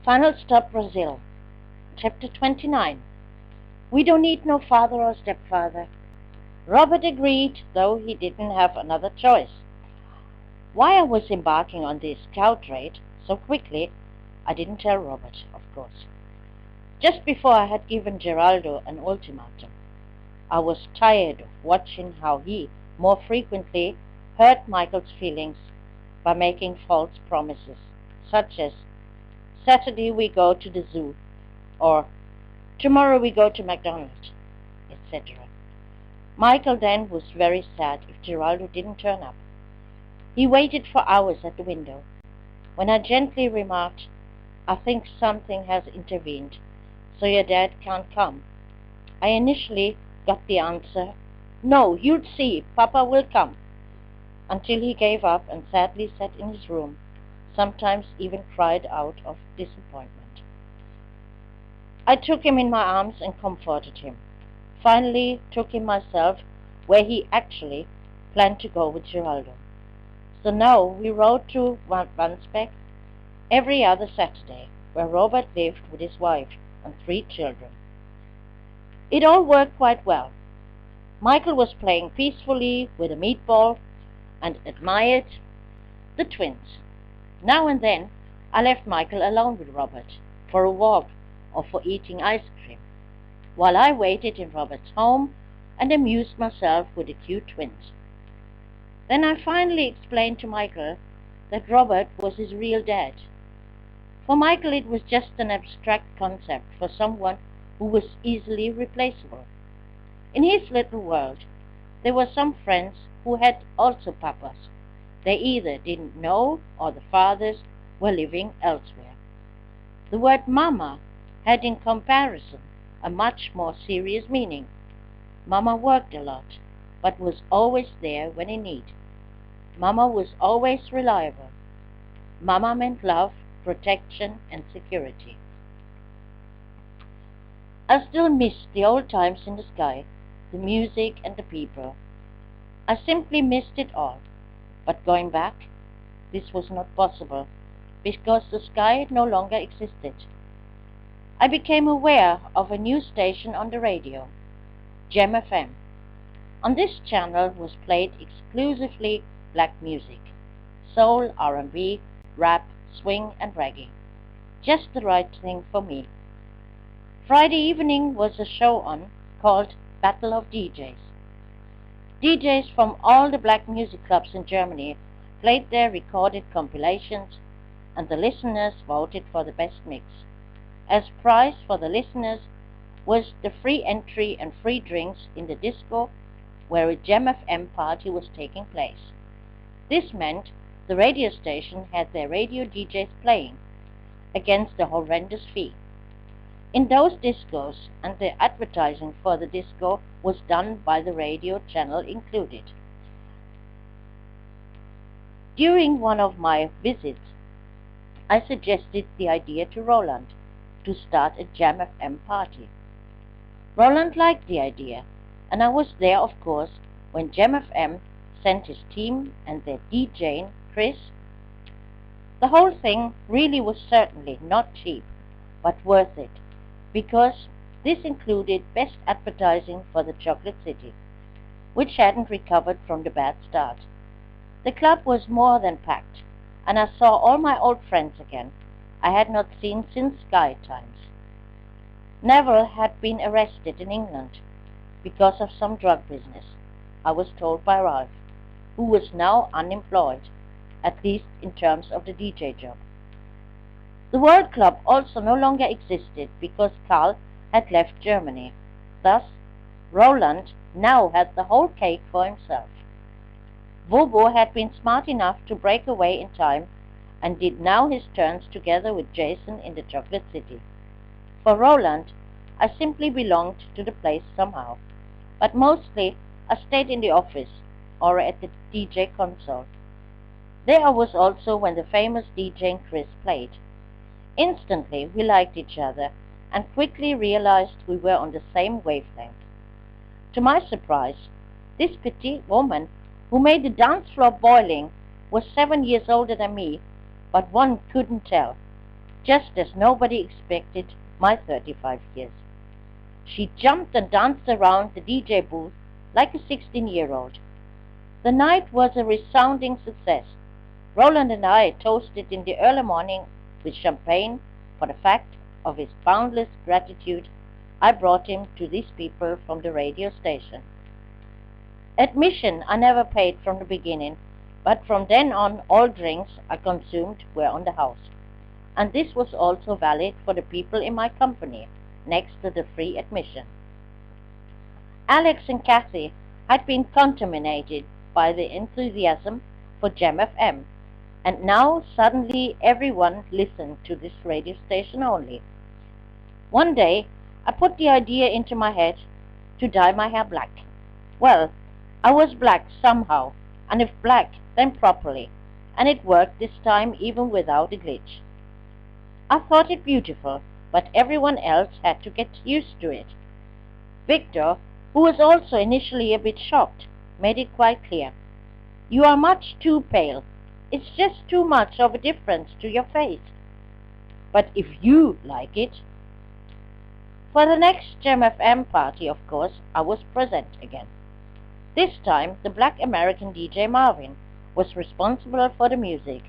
Final Stop Brasil, Chapter 29. We don't need no father or stepfather. Robert agreed, though he didn't have another choice. Why I was embarking on this scout raid so quickly, I didn't tell Robert, of course. Just before I had given Geraldo an ultimatum, I was tired of watching how he more frequently hurt Michael's feelings by making false promises, such as, Saturday we go to the zoo, or tomorrow we go to McDonald's, etc. Michael then was very sad if Geraldo didn't turn up. He waited for hours at the window. When I gently remarked, I think something has intervened, so your dad can't come, I initially got the answer, no, you'll see, Papa will come, until he gave up and sadly sat in his room, sometimes even cried out of disappointment. I took him in my arms and comforted him. Finally took him myself where he actually planned to go with Geraldo. So now we rode to Wandsbek every other Saturday, where Robert lived with his wife and 3 children. It all worked quite well. Michael was playing peacefully with a meatball and admired the twins. Now and then I left Michael alone with Robert for a walk or for eating ice cream, while I waited in Robert's home and amused myself with the cute twins. Then I finally explained to Michael that Robert was his real dad. For Michael it was just an abstract concept for someone who was easily replaceable. In his little world, there were some friends who had also papas. They either didn't know or the fathers were living elsewhere. The word mama had in comparison a much more serious meaning. Mama worked a lot, but was always there when in need. Mama was always reliable. Mama meant love, protection, and security. I still missed the old times in the sky, the music and the people. I simply missed it all. But going back, this was not possible, because the sky no longer existed. I became aware of a new station on the radio, Gem FM. On this channel was played exclusively black music, soul, R&B, rap, swing and reggae. Just the right thing for me. Friday evening was a show on called Battle of DJs. DJs from all the black music clubs in Germany played their recorded compilations, and the listeners voted for the best mix. As prize for the listeners was the free entry and free drinks in the disco where a Gem FM party was taking place. This meant the radio station had their radio DJs playing against a horrendous fee. In those discos, and the advertising for the disco was done by the radio channel included. During one of my visits, I suggested the idea to Roland to start a Jam FM party. Roland liked the idea, and I was there, of course, when Jam FM sent his team and their DJ, Chris. The whole thing really was certainly not cheap, but worth it, because this included best advertising for the Chocolate City, which hadn't recovered from the bad start. The club was more than packed, and I saw all my old friends again I had not seen since Sky times. Neville had been arrested in England because of some drug business, I was told by Ralph, who was now unemployed, at least in terms of the DJ job. The World Club also no longer existed because Karl had left Germany. Thus, Roland now had the whole cake for himself. Bobo had been smart enough to break away in time and did now his turns together with Jason in the Chocolate City. For Roland, I simply belonged to the place somehow, but mostly I stayed in the office or at the DJ console. There I was also when the famous DJ Chris played. Instantly we liked each other and quickly realized we were on the same wavelength. To my surprise, this petite woman who made the dance floor boiling was 7 years older than me, but one couldn't tell. just as nobody expected my 35 years. She jumped and danced around the DJ booth like a 16-year-old. The night was a resounding success. Roland and I toasted in the early morning with champagne for the fact of his boundless gratitude I brought him to these people from the radio station. Admission I never paid from the beginning, but from then on all drinks I consumed were on the house. And this was also valid for the people in my company, next to the free admission. Alex and Kathy had been contaminated by the enthusiasm for Gem FM, and now suddenly everyone listened to this radio station only. One day I put the idea into my head to dye my hair black. Well, I was black somehow, and if black, then properly, and it worked this time even without a glitch. I thought it beautiful, but everyone else had to get used to it. Victor, who was also initially a bit shocked, made it quite clear. You are much too pale. It's just too much of a difference to your face. But if you like it. For the next Gem FM party, of course, I was present again. This time, the black American DJ Marvin was responsible for the music,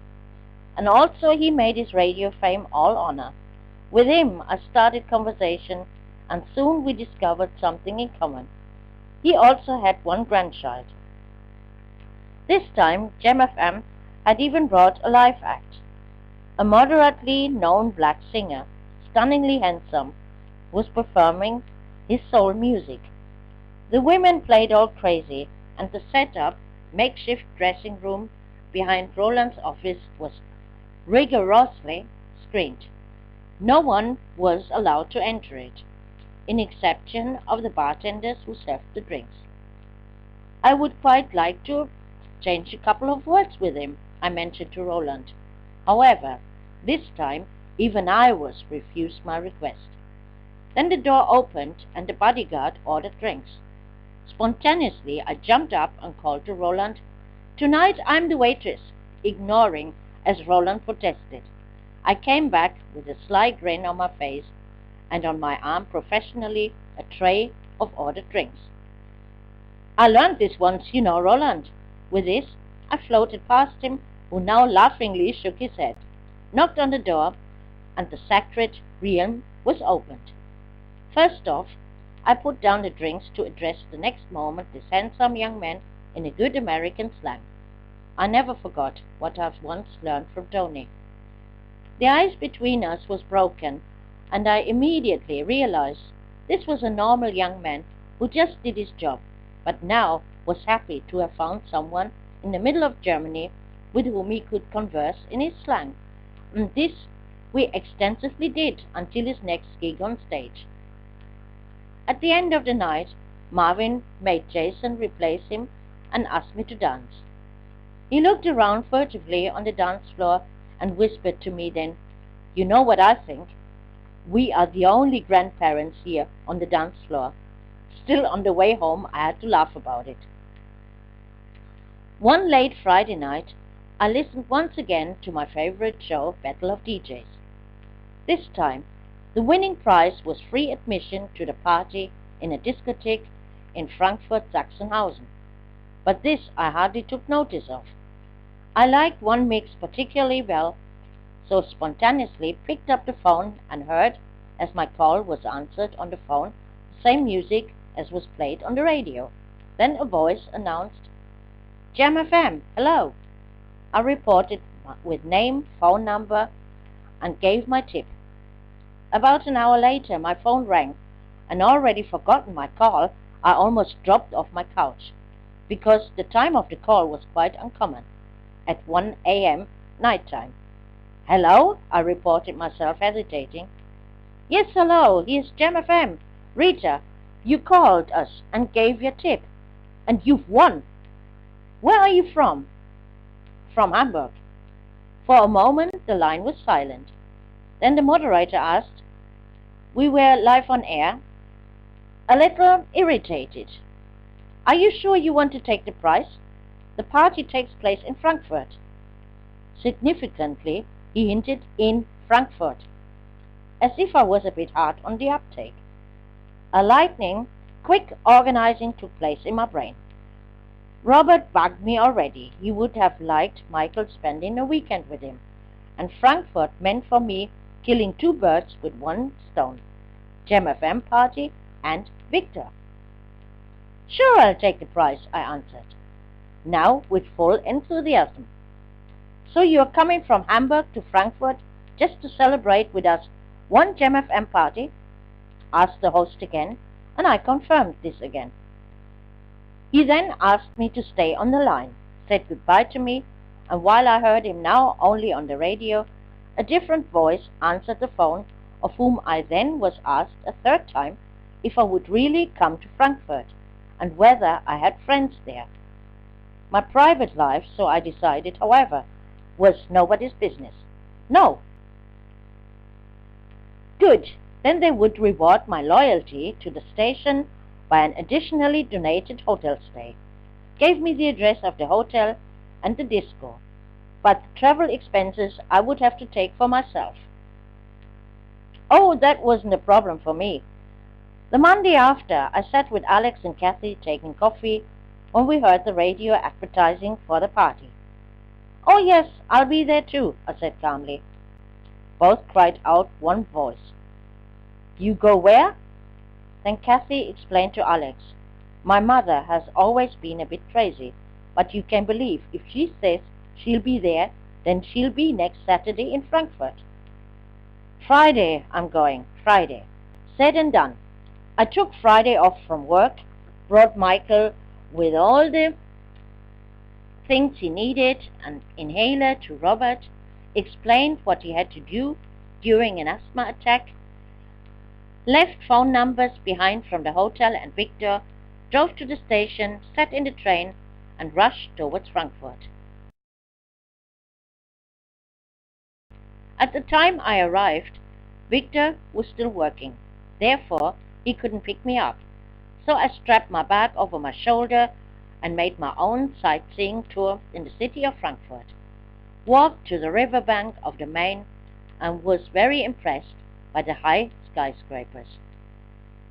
and also he made his radio fame all honor. With him, I started conversation, and soon we discovered something in common. He also had one grandchild. This time, Gem FM had even brought a live act. A moderately known black singer, stunningly handsome, was performing his soul music. The women played all crazy, and the set-up, makeshift dressing room behind Roland's office was rigorously screened. No one was allowed to enter it, in exception of the bartenders who served the drinks. I would quite like to change a couple of words with him, I mentioned to Roland. However, this time even I was refused my request. Then the door opened and the bodyguard ordered drinks. Spontaneously I jumped up and called to Roland, "Tonight I'm the waitress," ignoring as Roland protested. I came back with a sly grin on my face and on my arm professionally a tray of ordered drinks. "I learned this once, you know, Roland." With this, I floated past him, who now laughingly shook his head, knocked on the door, and the sacred realm was opened. First off, I put down the drinks to address the next moment this handsome young man in a good American slang. I never forgot what I've once learned from Tony. The ice between us was broken, and I immediately realized this was a normal young man who just did his job, but now was happy to have found someone in the middle of Germany with whom he could converse in his slang. And this we extensively did until his next gig on stage. At the end of the night, Marvin made Jason replace him and asked me to dance. He looked around furtively on the dance floor and whispered to me then, "You know what I think? We are the only grandparents here on the dance floor." Still on the way home, I had to laugh about it. One late Friday night, I listened once again to my favorite show, Battle of DJs. This time, the winning prize was free admission to the party in a discotheque in Frankfurt, Sachsenhausen. But this I hardly took notice of. I liked one mix particularly well, so spontaneously picked up the phone and heard, as my call was answered on the phone, the same music as was played on the radio. Then a voice announced, "Gem FM, hello." I reported with name, phone number, and gave my tip. About an hour later, my phone rang, and already forgotten my call, I almost dropped off my couch, because the time of the call was quite uncommon, at 1 a.m. night time. "Hello?" I reported myself, hesitating. "Yes, hello, here's Gem FM. Rita, you called us and gave your tip, and you've won. Where are you from?" "From Hamburg." For a moment the line was silent. Then the moderator asked, "We were live on air?" "A little irritated." "Are you sure you want to take the prize? The party takes place in Frankfurt." Significantly, he hinted in Frankfurt, as if I was a bit hard on the uptake. A lightning, quick organizing took place in my brain. Robert bugged me already. He would have liked Michael spending a weekend with him, and Frankfurt meant for me killing two birds with one stone, Gem FM party and Victor. Sure, I'll take the prize, I answered, now with full enthusiasm. So you're coming from Hamburg to Frankfurt just to celebrate with us one Gem FM party? Asked the host again, and I confirmed this again. He then asked me to stay on the line, said goodbye to me, and while I heard him now only on the radio, a different voice answered the phone, of whom I then was asked a third time if I would really come to Frankfurt, and whether I had friends there. My private life, so I decided, however, was nobody's business. No. Good. Then they would reward my loyalty to the station by an additionally donated hotel stay. Gave me the address of the hotel and the disco, but the travel expenses I would have to take for myself. Oh, that wasn't a problem for me. The Monday after, I sat with Alex and Kathy taking coffee when we heard the radio advertising for the party. Oh yes, I'll be there too, I said calmly. Both cried out one voice. You go where? Then Kathy explained to Alex, my mother has always been a bit crazy, but you can believe if she says she'll be there, then she'll be next Saturday in Frankfurt. Friday I'm going, Friday. Said and done. I took Friday off from work, brought Michael with all the things he needed, an inhaler to Robert, explained what he had to do during an asthma attack, left phone numbers behind from the hotel and Victor, drove to the station, sat in the train, and rushed towards Frankfurt. At the time I arrived, Victor was still working. Therefore, he couldn't pick me up. So I strapped my bag over my shoulder and made my own sightseeing tour in the city of Frankfurt. Walked to the riverbank of the Main and was very impressed by the high skyscrapers.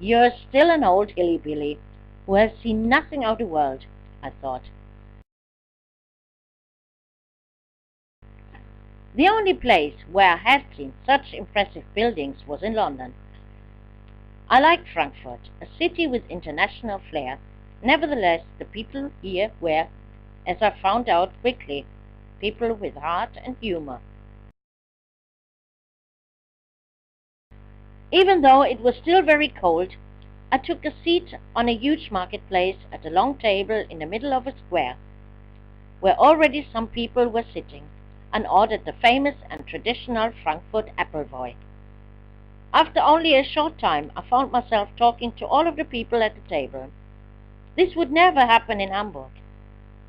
You're still an old hilly-billy who has seen nothing of the world, I thought. The only place where I had seen such impressive buildings was in London. I liked Frankfurt, a city with international flair. Nevertheless, the people here were, as I found out quickly, people with heart and humor. Even though it was still very cold, I took a seat on a huge marketplace at a long table in the middle of a square, where already some people were sitting, and ordered the famous and traditional Frankfurt Appleboy. After only a short time, I found myself talking to all of the people at the table. This would never happen in Hamburg.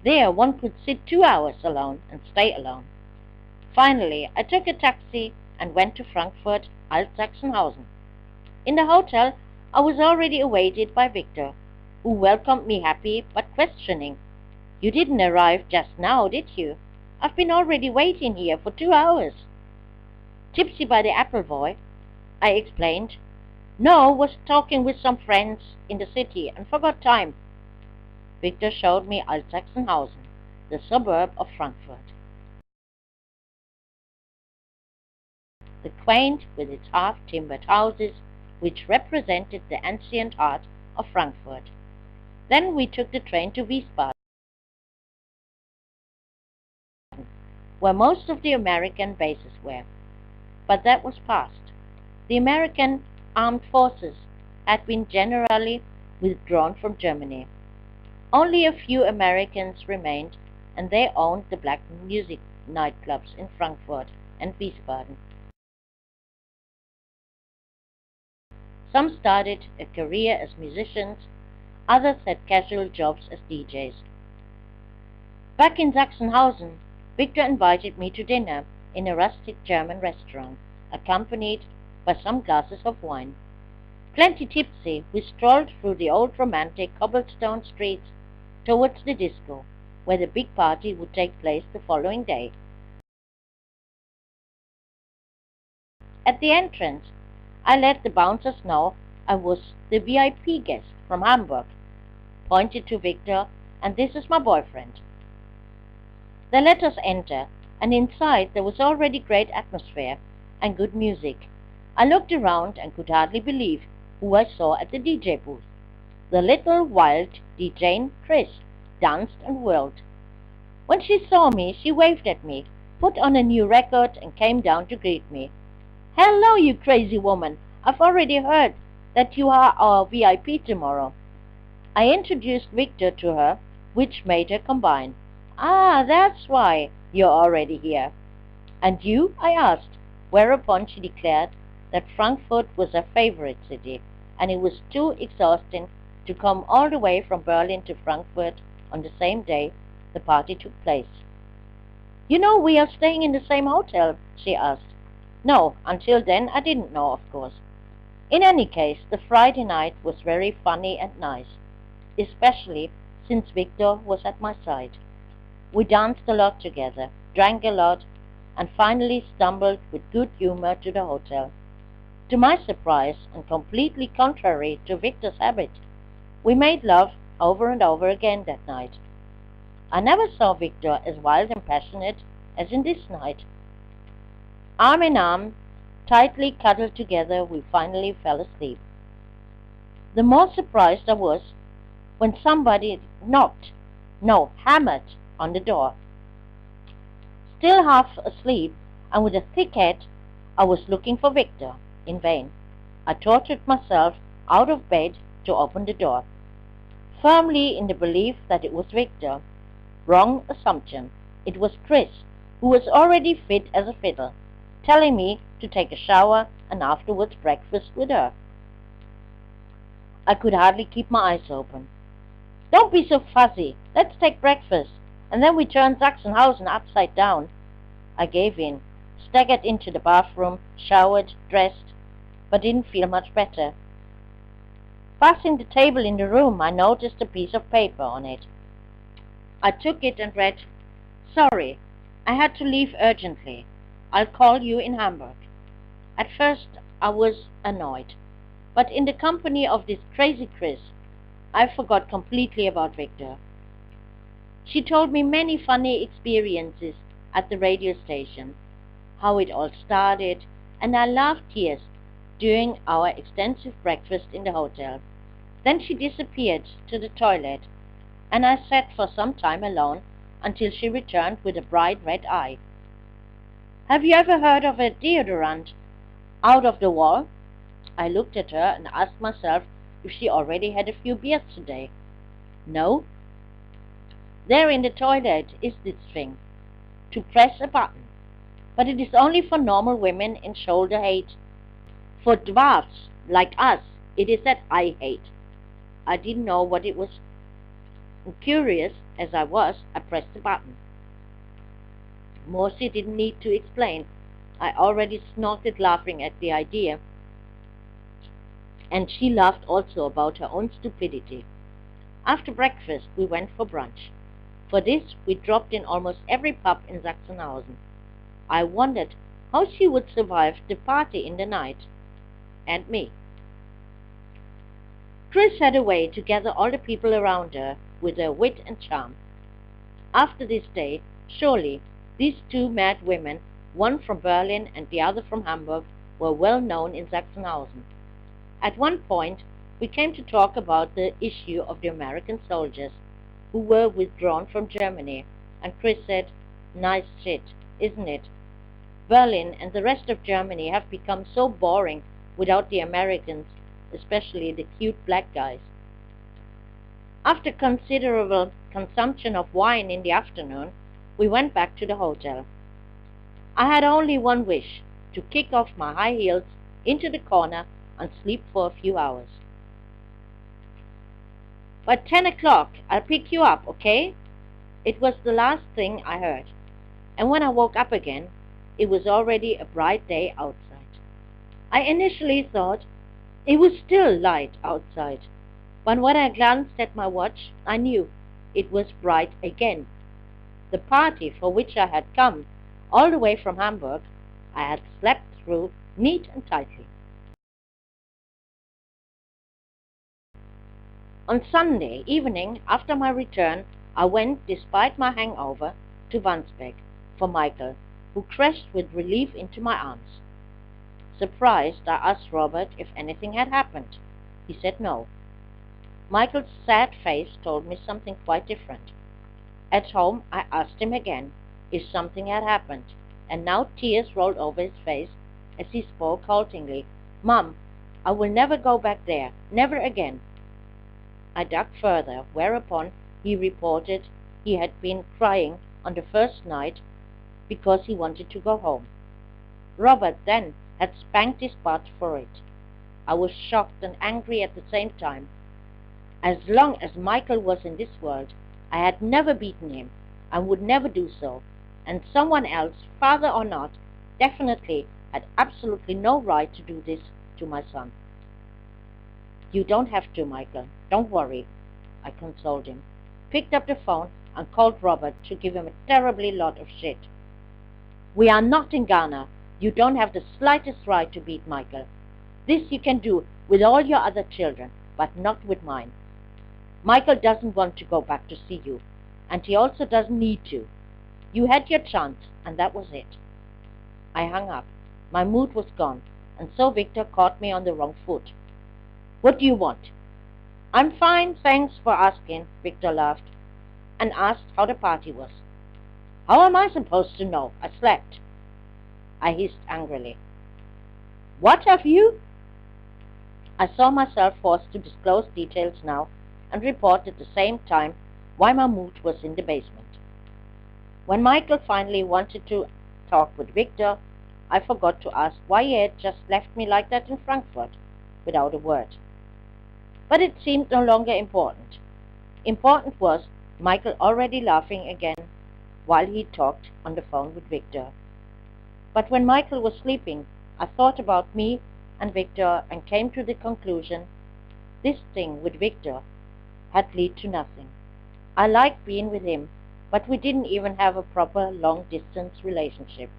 There one could sit 2 hours alone and stay alone. Finally, I took a taxi and went to Frankfurt, Alt-Sachsenhausen. In the hotel, I was already awaited by Victor, who welcomed me happy but questioning. You didn't arrive just now, did you? I've been already waiting here for 2 hours. Tipsy by the Appleboy, I explained. No, was talking with some friends in the city and forgot time. Victor showed me Alt-Sachsenhausen, the suburb of Frankfurt. The quaint, with its half-timbered houses, which represented the ancient heart of Frankfurt. Then we took the train to Wiesbaden, where most of the American bases were. But that was past. The American armed forces had been generally withdrawn from Germany. Only a few Americans remained, and they owned the black music nightclubs in Frankfurt and Wiesbaden. Some started a career as musicians, others had casual jobs as DJs. Back in Sachsenhausen, Victor invited me to dinner in a rustic German restaurant, accompanied by some glasses of wine. Plenty tipsy, we strolled through the old romantic cobblestone streets towards the disco, where the big party would take place the following day. At the entrance, I let the bouncers know I was the VIP guest from Hamburg, pointed to Victor, and this is my boyfriend. They let us enter, and inside there was already great atmosphere and good music. I looked around and could hardly believe who I saw at the DJ booth. The little wild DJ Chris danced and whirled. When she saw me, she waved at me, put on a new record, and came down to greet me. "Hello, you crazy woman. I've already heard that you are our VIP tomorrow." I introduced Victor to her, which made her combine. "Ah, that's why you're already here." "And you?" I asked, whereupon she declared that Frankfurt was her favorite city, and it was too exhausting to come all the way from Berlin to Frankfurt on the same day the party took place. "You know we are staying in the same hotel?" she asked. No, until then I didn't know, of course. In any case, the Friday night was very funny and nice, especially since Victor was at my side. We danced a lot together, drank a lot, and finally stumbled with good humor to the hotel. To my surprise, and completely contrary to Victor's habit, we made love over and over again that night. I never saw Victor as wild and passionate as in this night. Arm in arm, tightly cuddled together, we finally fell asleep. The more surprised I was when somebody hammered on the door. Still half asleep and with a thick head, I was looking for Victor in vain. I tortured myself out of bed to open the door, firmly in the belief that it was Victor. Wrong assumption. It was Chris, who was already fit as a fiddle, telling me to take a shower and afterwards breakfast with her. I could hardly keep my eyes open. "Don't be so fussy. Let's take breakfast, and then we turn Sachsenhausen upside down." I gave in, staggered into the bathroom, showered, dressed, but didn't feel much better. Passing the table in the room, I noticed a piece of paper on it. I took it and read, "Sorry, I had to leave urgently. I'll call you in Hamburg." At first I was annoyed, but in the company of this crazy Chris, I forgot completely about Victor. She told me many funny experiences at the radio station, how it all started, and I laughed tears during our extensive breakfast in the hotel. Then she disappeared to the toilet, and I sat for some time alone until she returned with a bright red eye. "Have you ever heard of a deodorant out of the wall?" I looked at her and asked myself if she already had a few beers today. "No." "There in the toilet is this thing, to press a button, but it is only for normal women in shoulder height. For dwarfs like us, it is that I hate." I didn't know what it was. Curious as I was, I pressed the button. Morsi didn't need to explain. I already snorted laughing at the idea, and she laughed also about her own stupidity. After breakfast, we went for brunch. For this, we dropped in almost every pub in Sachsenhausen. I wondered how she would survive the party in the night, and me. Chris had a way to gather all the people around her with her wit and charm. After this day, surely, these two mad women, one from Berlin and the other from Hamburg, were well known in Sachsenhausen. At one point, we came to talk about the issue of the American soldiers who were withdrawn from Germany, and Chris said, "Nice shit, isn't it? Berlin and the rest of Germany have become so boring without the Americans, especially the cute black guys." After considerable consumption of wine in the afternoon, we went back to the hotel. I had only one wish, to kick off my high heels into the corner and sleep for a few hours. "By 10 o'clock, I'll pick you up, okay?" It was the last thing I heard, and when I woke up again, it was already a bright day outside. I initially thought it was still light outside, but when I glanced at my watch, I knew it was bright again. The party for which I had come all the way from Hamburg, I had slept through neat and tightly. On Sunday evening, after my return, I went, despite my hangover, to Wandsbek for Michael, who crashed with relief into my arms. Surprised, I asked Robert if anything had happened. He said no. Michael's sad face told me something quite different. At home, I asked him again if something had happened, and now tears rolled over his face as he spoke haltingly. "Mum, I will never go back there, never again." I dug further, whereupon he reported he had been crying on the first night because he wanted to go home. Robert then had spanked his butt for it. I was shocked and angry at the same time. As long as Michael was in this world, I had never beaten him, and would never do so, and someone else, father or not, definitely had absolutely no right to do this to my son. "You don't have to, Michael. Don't worry," I consoled him, picked up the phone and called Robert to give him a terribly lot of shit. "We are not in Ghana. You don't have the slightest right to beat Michael. This you can do with all your other children, but not with mine. Michael doesn't want to go back to see you, and he also doesn't need to. You had your chance, and that was it." I hung up. My mood was gone, and so Victor caught me on the wrong foot. "What do you want?" "I'm fine, thanks for asking," Victor laughed, and asked how the party was. "How am I supposed to know? I slept," I hissed angrily. "What have you?" I saw myself forced to disclose details now, and report at the same time why my mood was in the basement. When Michael finally wanted to talk with Victor, I forgot to ask why he had just left me like that in Frankfurt, without a word. But it seemed no longer important. Important was Michael already laughing again while he talked on the phone with Victor. But when Michael was sleeping, I thought about me and Victor and came to the conclusion this thing with Victor had led to nothing. I liked being with him, but we didn't even have a proper long-distance relationship.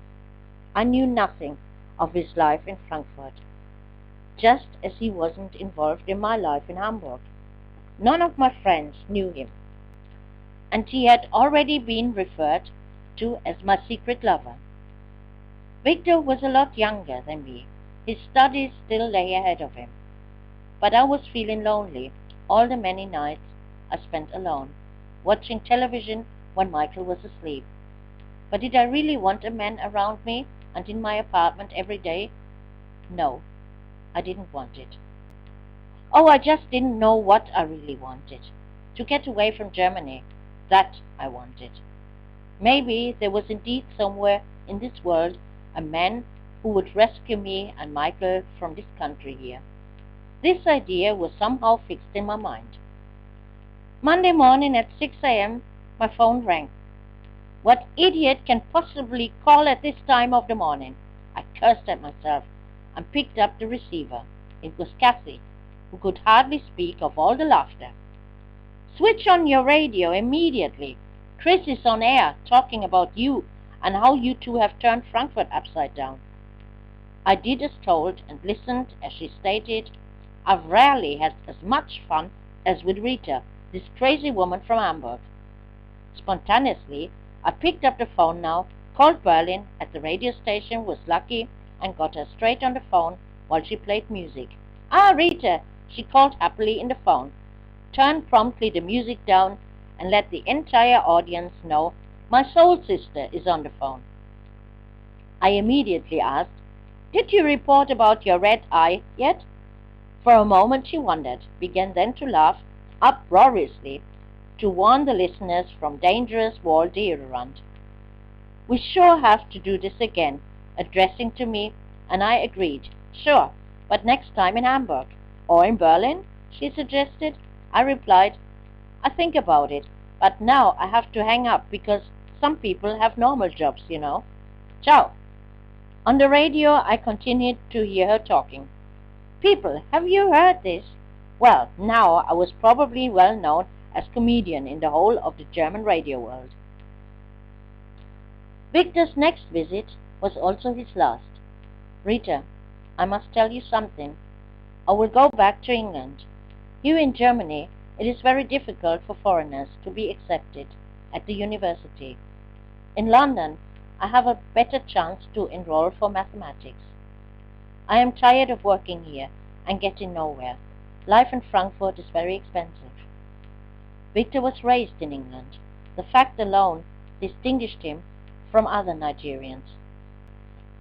I knew nothing of his life in Frankfurt, just as he wasn't involved in my life in Hamburg. None of my friends knew him, and he had already been referred to as my secret lover. Victor was a lot younger than me. His studies still lay ahead of him. But I was feeling lonely all the many nights I spent alone, watching television when Michael was asleep. But did I really want a man around me and in my apartment every day? No, I didn't want it. Oh, I just didn't know what I really wanted. To get away from Germany, that I wanted. Maybe there was indeed somewhere in this world a man who would rescue me and Michael from this country here. This idea was somehow fixed in my mind. Monday morning at 6 a.m., my phone rang. What idiot can possibly call at this time of the morning? I cursed at myself and picked up the receiver. It was Kathy, who could hardly speak of all the laughter. "Switch on your radio immediately. Chris is on air talking about you and how you two have turned Frankfurt upside down." I did as told and listened as she stated, "I've rarely had as much fun as with Rita, this crazy woman from Hamburg." Spontaneously, I picked up the phone now, called Berlin at the radio station, was lucky, and got her straight on the phone while she played music. "Ah, Rita," she called happily in the phone, turned promptly the music down, and let the entire audience know my soul sister is on the phone. I immediately asked, "Did you report about your red eye yet?" For a moment she wondered, began then to laugh uproariously to warn the listeners from dangerous wall deodorant. "We sure have to do this again," addressing to me, and I agreed. "Sure, but next time in Hamburg." "Or in Berlin?" she suggested. I replied, "I think about it, but now I have to hang up because some people have normal jobs, you know. Ciao." On the radio I continued to hear her talking. "People, have you heard this?" Well, now I was probably well known as comedian in the whole of the German radio world. Victor's next visit was also his last. "Rita, I must tell you something. I will go back to England. Here in Germany it is very difficult for foreigners to be accepted at the university. In London, I have a better chance to enroll for mathematics. I am tired of working here and getting nowhere. Life in Frankfurt is very expensive. Victor was raised in England. The fact alone distinguished him from other Nigerians.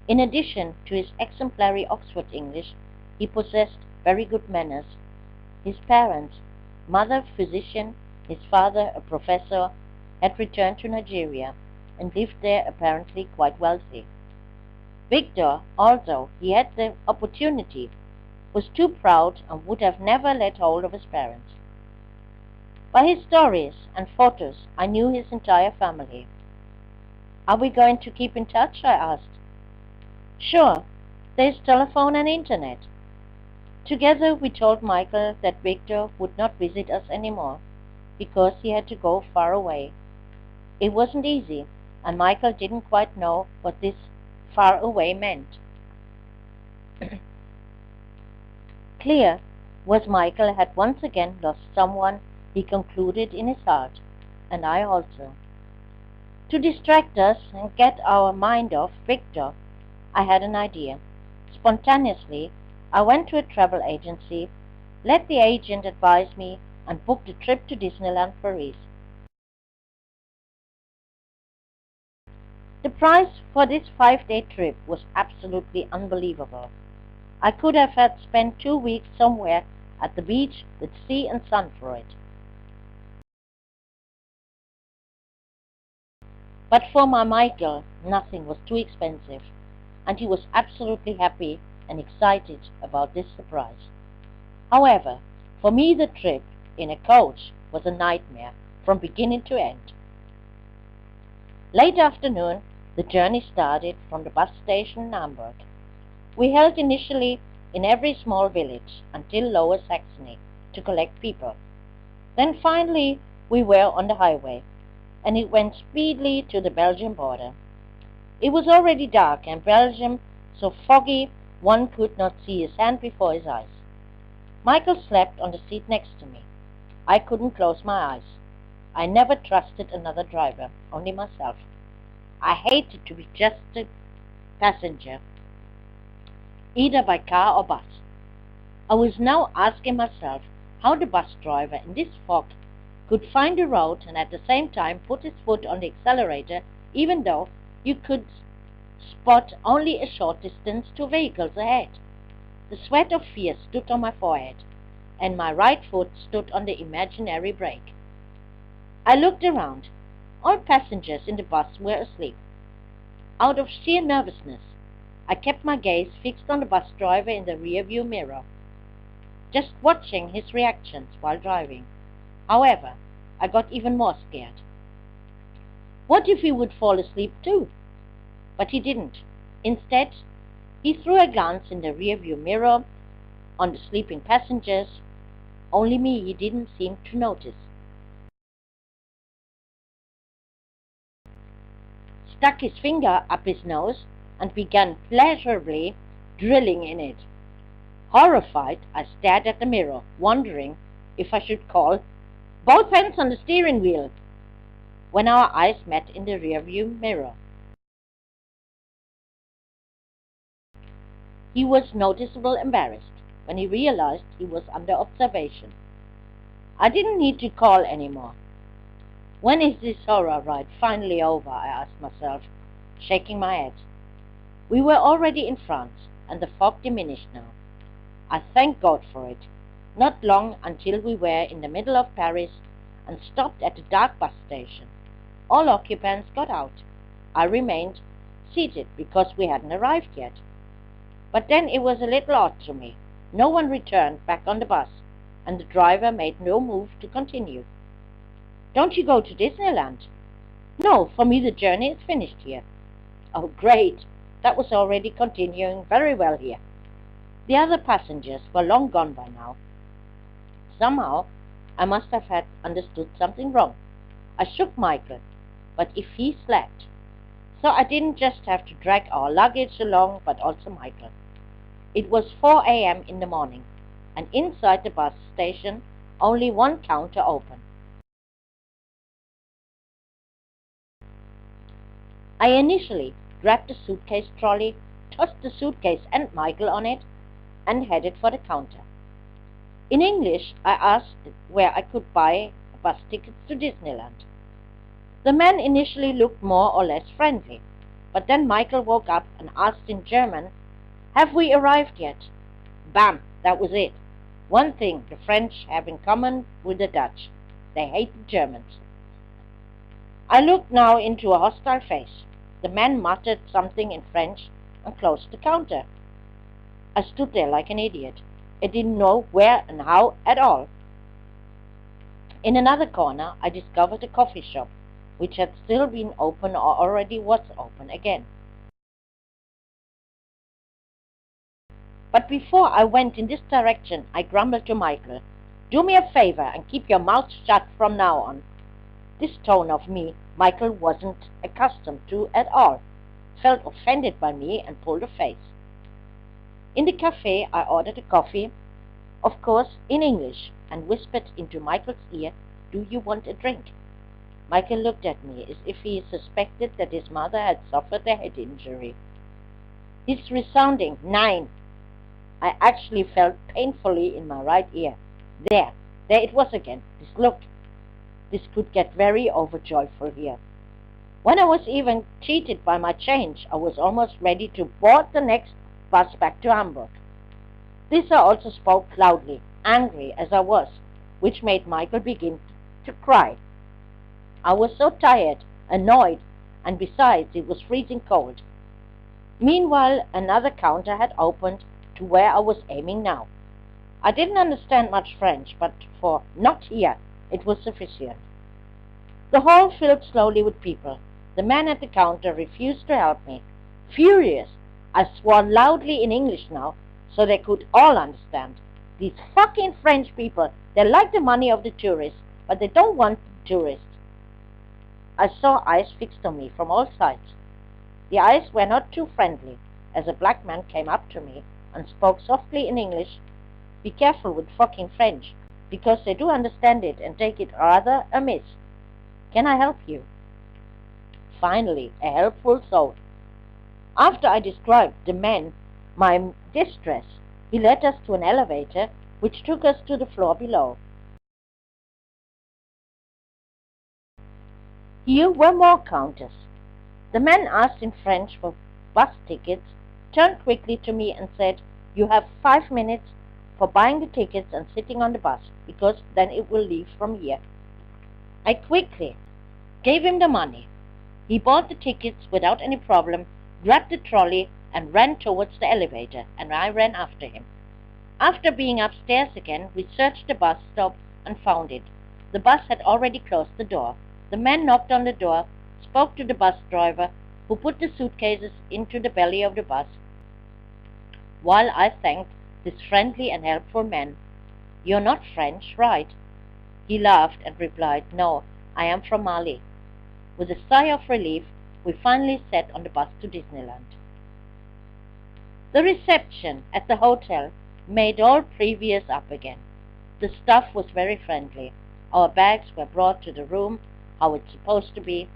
In addition to his exemplary Oxford English, he possessed very good manners. His parents, mother physician, his father a professor, had returned to Nigeria and lived there apparently quite wealthy. Victor, although he had the opportunity, was too proud and would have never let hold of his parents. By his stories and photos, I knew his entire family. "Are we going to keep in touch?" I asked. "Sure, there's telephone and internet." Together we told Michael that Victor would not visit us anymore, because he had to go far away. It wasn't easy, and Michael didn't quite know what this far away meant. Clear was Michael had once again lost someone he concluded in his heart, and I also. To distract us and get our mind off Victor, I had an idea. Spontaneously, I went to a travel agency, let the agent advise me, and booked a trip to Disneyland Paris. The price for this 5-day trip was absolutely unbelievable. I could have had spent 2 weeks somewhere at the beach with sea and sun for it. But for my Michael, nothing was too expensive, and he was absolutely happy and excited about this surprise. However, for me the trip in a coach was a nightmare from beginning to end. Late afternoon, the journey started from the bus station in Hamburg. We held initially in every small village until Lower Saxony to collect people. Then finally we were on the highway, and it went speedily to the Belgian border. It was already dark, and Belgium so foggy one could not see his hand before his eyes. Michael slept on the seat next to me. I couldn't close my eyes. I never trusted another driver, only myself. I hated to be just a passenger, either by car or bus. I was now asking myself how the bus driver in this fog could find the road and at the same time put his foot on the accelerator, even though you could spot only a short distance to vehicles ahead. The sweat of fear stood on my forehead, and my right foot stood on the imaginary brake. I looked around. All passengers in the bus were asleep. Out of sheer nervousness, I kept my gaze fixed on the bus driver in the rearview mirror, just watching his reactions while driving. However, I got even more scared. What if he would fall asleep too? But he didn't. Instead, he threw a glance in the rearview mirror on the sleeping passengers. Only me he didn't seem to notice. Stuck his finger up his nose and began pleasurably drilling in it. Horrified, I stared at the mirror, wondering if I should call, "Both hands on the steering wheel," when our eyes met in the rearview mirror. He was noticeably embarrassed when he realized he was under observation. I didn't need to call anymore. When is this horror ride finally over? I asked myself, shaking my head. We were already in France, and the fog diminished now. I thanked God for it. Not long until we were in the middle of Paris and stopped at a dark bus station. All occupants got out. I remained seated because we hadn't arrived yet. But then it was a little odd to me. No one returned back on the bus, and the driver made no move to continue. "Don't you go to Disneyland?" "No, for me the journey is finished here." "Oh, great. That was already continuing very well here." The other passengers were long gone by now. Somehow, I must have had understood something wrong. I shook Michael, but if he slept, so I didn't just have to drag our luggage along, but also Michael. It was 4 a.m. in the morning, and inside the bus station only one counter open. I initially grabbed the suitcase trolley, tossed the suitcase and Michael on it, and headed for the counter. In English, I asked where I could buy bus tickets to Disneyland. The man initially looked more or less friendly, but then Michael woke up and asked in German, "Have we arrived yet?" Bam! That was it. One thing the French have in common with the Dutch: they hate the Germans. I looked now into a hostile face. The man muttered something in French and closed the counter. I stood there like an idiot. I didn't know where and how at all. In another corner I discovered a coffee shop, which had still been open or already was open again. But before I went in this direction, I grumbled to Michael, "Do me a favor and keep your mouth shut from now on." This tone of me Michael wasn't accustomed to at all, felt offended by me and pulled a face. In the cafe I ordered a coffee, of course in English, and whispered into Michael's ear, "Do you want a drink?" Michael looked at me as if he suspected that his mother had suffered a head injury. His resounding "Nein!" I actually felt painfully in my right ear. There it was again, this look. This could get very overjoyful here. When I was even cheated by my change, I was almost ready to board the next bus back to Hamburg. This I also spoke loudly, angry as I was, which made Michael begin to cry. I was so tired, annoyed, and besides it was freezing cold. Meanwhile, another counter had opened to where I was aiming now. I didn't understand much French, but for "not here" it was sufficient. The hall filled slowly with people. The man at the counter refused to help me. Furious, I swore loudly in English now, so they could all understand. These fucking French people, they like the money of the tourists, but they don't want the tourists. I saw eyes fixed on me from all sides. The eyes were not too friendly, as a black man came up to me and spoke softly in English. "Be careful with fucking French, because they do understand it and take it rather amiss. Can I help you?" Finally, a helpful soul. After I described the man my distress, he led us to an elevator which took us to the floor below. Here were more counters. The man asked in French for bus tickets, turned quickly to me and said, "You have 5 minutes for buying the tickets and sitting on the bus, because then it will leave from here." I quickly gave him the money. He bought the tickets without any problem, grabbed the trolley, and ran towards the elevator, and I ran after him. After being upstairs again, we searched the bus stop and found it. The bus had already closed the door. The man knocked on the door, spoke to the bus driver, who put the suitcases into the belly of the bus, while I thanked this friendly and helpful man. "You're not French, right?" He laughed and replied, "No, I am from Mali." With a sigh of relief, we finally sat on the bus to Disneyland. The reception at the hotel made all previous up again. The staff was very friendly. Our bags were brought to the room, how it's supposed to be,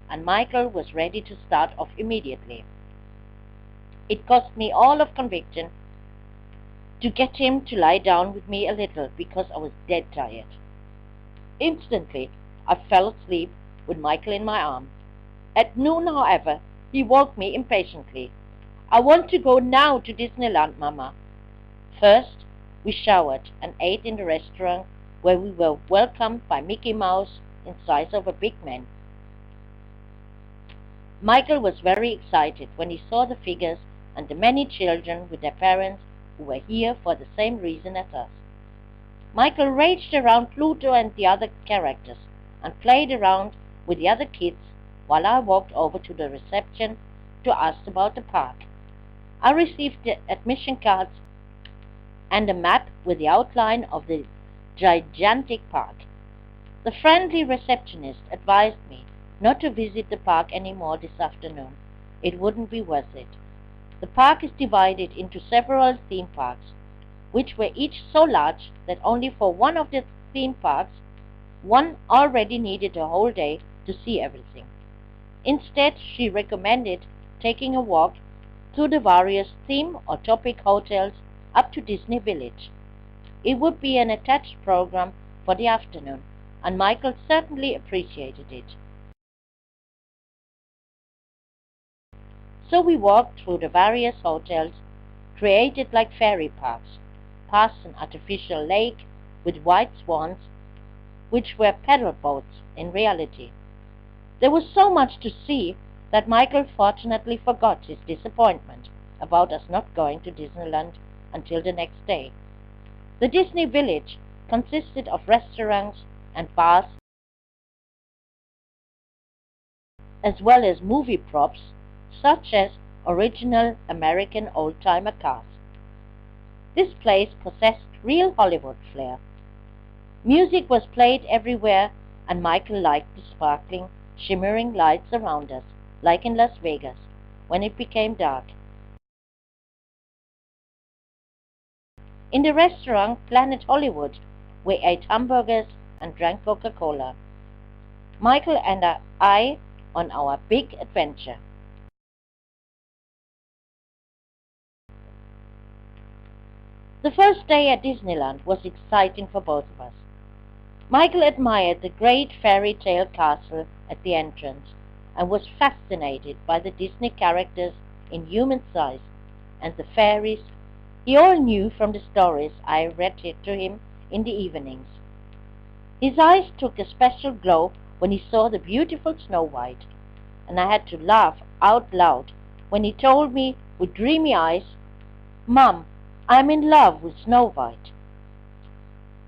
and Michael was ready to start off immediately. It cost me all of conviction to get him to lie down with me a little, because I was dead tired. Instantly, I fell asleep with Michael in my arm. At noon, however, he woke me impatiently. "I want to go now to Disneyland, Mama." First, we showered and ate in the restaurant, where we were welcomed by Mickey Mouse in size of a big man. Michael was very excited when he saw the figures and the many children with their parents who were here for the same reason as us. Michael raged around Pluto and the other characters and played around with the other kids, while I walked over to the reception to ask about the park. I received the admission cards and a map with the outline of the gigantic park. The friendly receptionist advised me not to visit the park anymore this afternoon. It wouldn't be worth it. The park is divided into several theme parks, which were each so large that only for one of the theme parks, one already needed a whole day to see everything. Instead, she recommended taking a walk through the various theme or topic hotels up to Disney Village. It would be an attached program for the afternoon, and Michael certainly appreciated it. So we walked through the various hotels, created like fairy parks, past an artificial lake with white swans, which were paddle boats in reality. There was so much to see that Michael fortunately forgot his disappointment about us not going to Disneyland until the next day. The Disney Village consisted of restaurants and bars, as well as movie props such as original American old-timer cars. This place possessed real Hollywood flair. Music was played everywhere, and Michael liked the sparkling, shimmering lights around us, like in Las Vegas, when it became dark. In the restaurant Planet Hollywood, we ate hamburgers and drank Coca-Cola. Michael and I on our big adventure. The first day at Disneyland was exciting for both of us. Michael admired the great fairy tale castle at the entrance and was fascinated by the Disney characters in human size and the fairies he all knew from the stories I read to him in the evenings. His eyes took a special glow when he saw the beautiful Snow White, and I had to laugh out loud when he told me with dreamy eyes, "Mom, I'm in love with Snow White."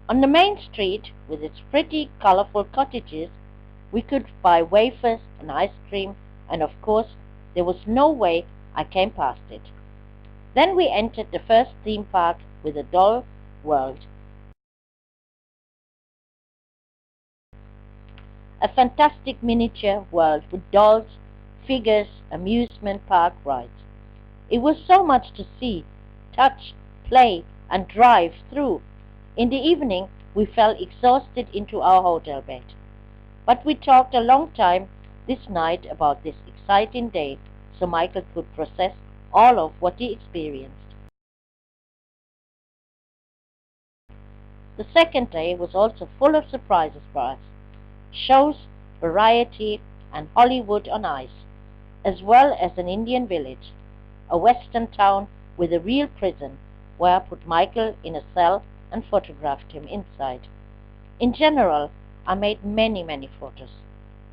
On the main street, with its pretty, colorful cottages, we could buy wafers and ice cream, and of course, there was no way I came past it. Then we entered the first theme park with a doll world. A fantastic miniature world with dolls, figures, amusement park rides. It was so much to see, touch, play, and drive through. In the evening, we fell exhausted into our hotel bed. But we talked a long time this night about this exciting day, so Michael could process all of what he experienced. The second day was also full of surprises for us. Shows, variety, and Hollywood on ice, as well as an Indian village, a western town with a real prison, where I put Michael in a cell and photographed him inside. In general, I made many photos.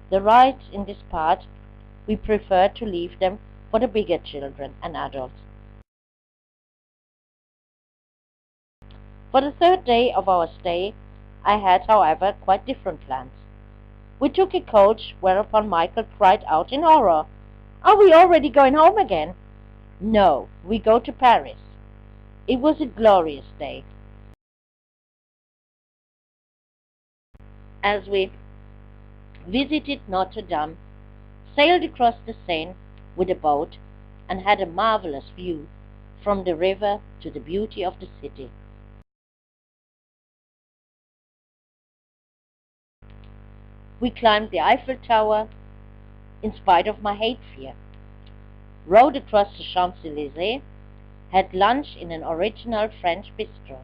The rides in this part, we prefer to leave them for the bigger children and adults. For the third day of our stay, I had, however, quite different plans. We took a coach, whereupon Michael cried out in horror, "Are we already going home again?" "No, we go to Paris." It was a glorious day. As we visited Notre Dame, sailed across the Seine with a boat, and had a marvelous view from the river to the beauty of the city. We climbed the Eiffel Tower, in spite of my hate fear, rode across the Champs-Élysées, had lunch in an original French bistro.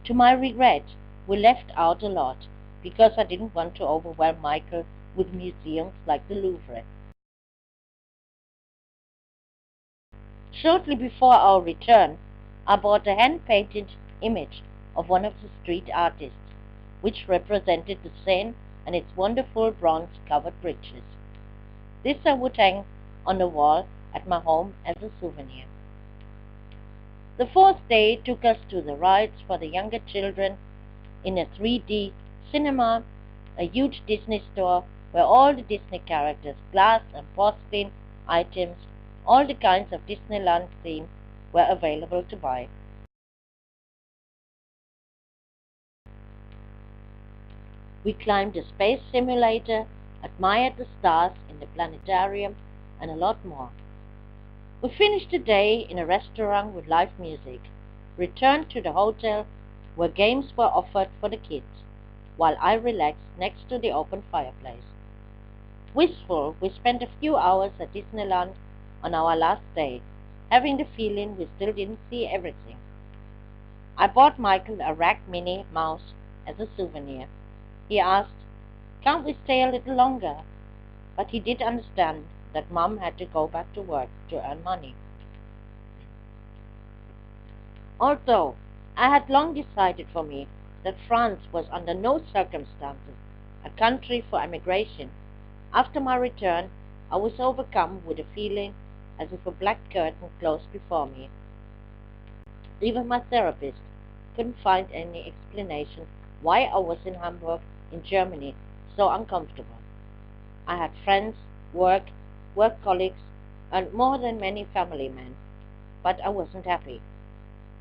To my regret, we left out a lot, because I didn't want to overwhelm Michael with museums like the Louvre. Shortly before our return, I bought a hand-painted image of one of the street artists, which represented the Seine and its wonderful bronze-covered bridges. This I would hang on the wall at my home as a souvenir. The fourth day took us to the rides for the younger children in a 3D cinema, a huge Disney store where all the Disney characters, glass and porcelain items, all the kinds of Disneyland theme were available to buy. We climbed a space simulator, admired the stars in the planetarium, and a lot more. We finished the day in a restaurant with live music. returned to the hotel where games were offered for the kids, while I relaxed next to the open fireplace. Wistful, we spent a few hours at Disneyland on our last day, having the feeling we still didn't see everything. I bought Michael a rag Minnie Mouse as a souvenir. He asked, "Can't we stay a little longer?" But he did understand that Mom had to go back to work to earn money. Although I had long decided for me that France was under no circumstances a country for emigration, after my return I was overcome with a feeling as if a black curtain closed before me. Even my therapist couldn't find any explanation why I was in Hamburg, in Germany, so uncomfortable. I had friends, work colleagues, and more than many family men, but I wasn't happy.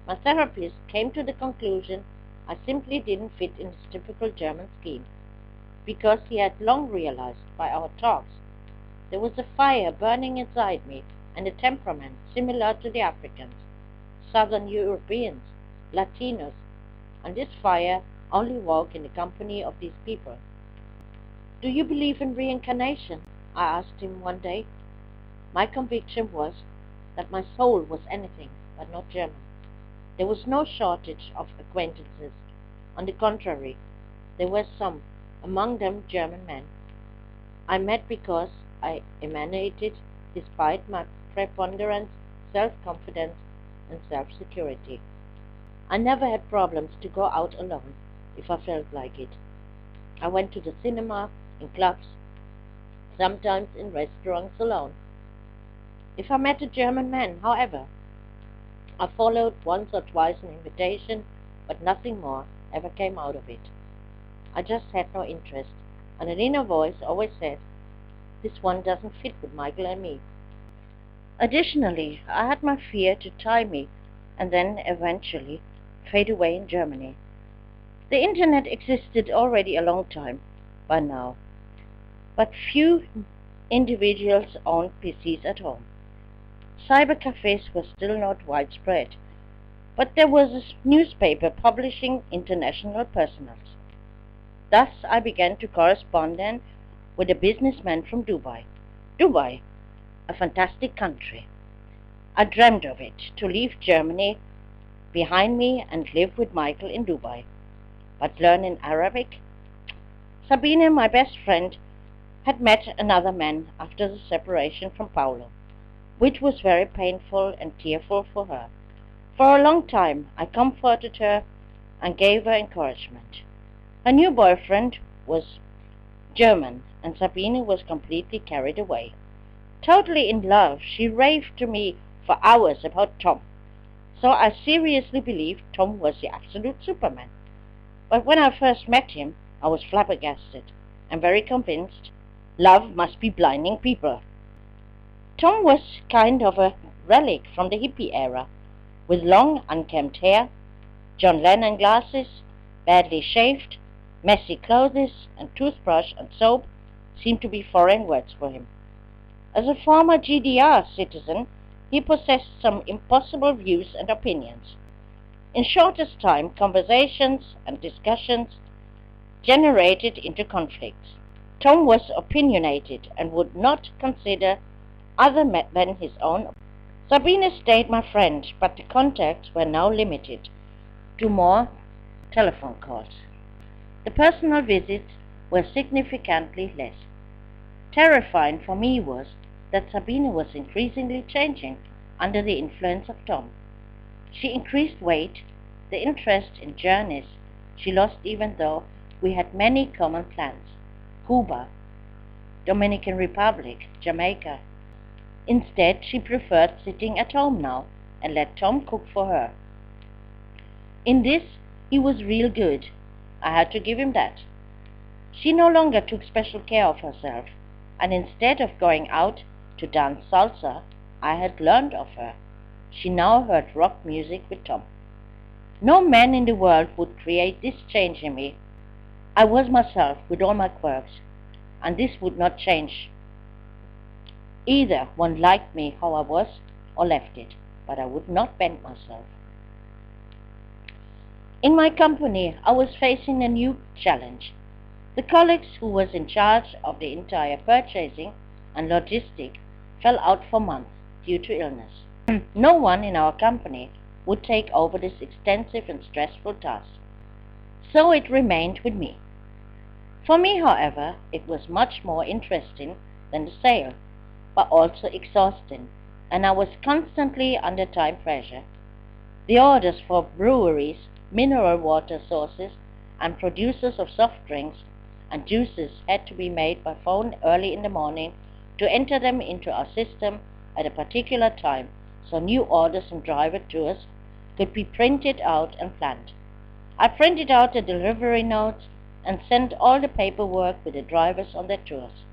My therapist came to the conclusion I simply didn't fit in his typical German scheme, because he had long realized by our talks there was a fire burning inside me and a temperament similar to the Africans, Southern Europeans, Latinos, and this fire only woke in the company of these people. "Do you believe in reincarnation?" I asked him one day. My conviction was that my soul was anything but not German. There was no shortage of acquaintances. On the contrary, there were some, among them German men, I met because I emanated, despite my preponderance, self-confidence and self-security. I never had problems to go out alone if I felt like it. I went to the cinema, in clubs, sometimes in restaurants alone. If I met a German man, however, I followed once or twice an invitation, but nothing more ever came out of it. I just had no interest, and an inner voice always said, "This one doesn't fit with Michael and me." Additionally, I had my fear to tie me and then eventually fade away in Germany. The internet existed already a long time by now, but few individuals owned PCs at home. Cyber cafes were still not widespread, but there was a newspaper publishing international personals. Thus I began to correspond then with a businessman from Dubai. Dubai, a fantastic country. I dreamed of it, to leave Germany behind me and live with Michael in Dubai. But learning Arabic? Sabine, my best friend, had met another man after the separation from Paulo, which was very painful and tearful for her. For a long time I comforted her and gave her encouragement. Her new boyfriend was German, and Sabine was completely carried away. Totally in love, she raved to me for hours about Tom, so I seriously believed Tom was the absolute Superman. But when I first met him, I was flabbergasted and very convinced love must be blinding people. Tom was kind of a relic from the hippie era, with long unkempt hair, John Lennon glasses, badly shaved, messy clothes, and toothbrush and soap seemed to be foreign words for him. As a former GDR citizen, he possessed some impossible views and opinions. In shortest time, conversations and discussions generated into conflicts. Tom was opinionated and would not consider other than his own. Sabine stayed my friend, but the contacts were now limited to more telephone calls. The personal visits were significantly less. Terrifying for me was that Sabine was increasingly changing under the influence of Tom. She increased weight, the interest in journeys she lost even though we had many common plans: Cuba, Dominican Republic, Jamaica. Instead, she preferred sitting at home now and let Tom cook for her. In this, he was real good. I had to give him that. She no longer took special care of herself, and instead of going out to dance salsa, I had learned of her. She now heard rock music with Tom. No man in the world would create this change in me. I was myself with all my quirks, and this would not change. Either one liked me how I was or left it, but I would not bend myself. In my company, I was facing a new challenge. The colleagues who was in charge of the entire purchasing and logistics fell out for months due to illness. No one in our company would take over this extensive and stressful task, so it remained with me. For me, however, it was much more interesting than the sale, but also exhausting, and I was constantly under time pressure. The orders for breweries, mineral water sources, and producers of soft drinks and juices had to be made by phone early in the morning to enter them into our system at a particular time, so new orders and driver tours could be printed out and planned. I printed out the delivery notes and sent all the paperwork with the drivers on their tours.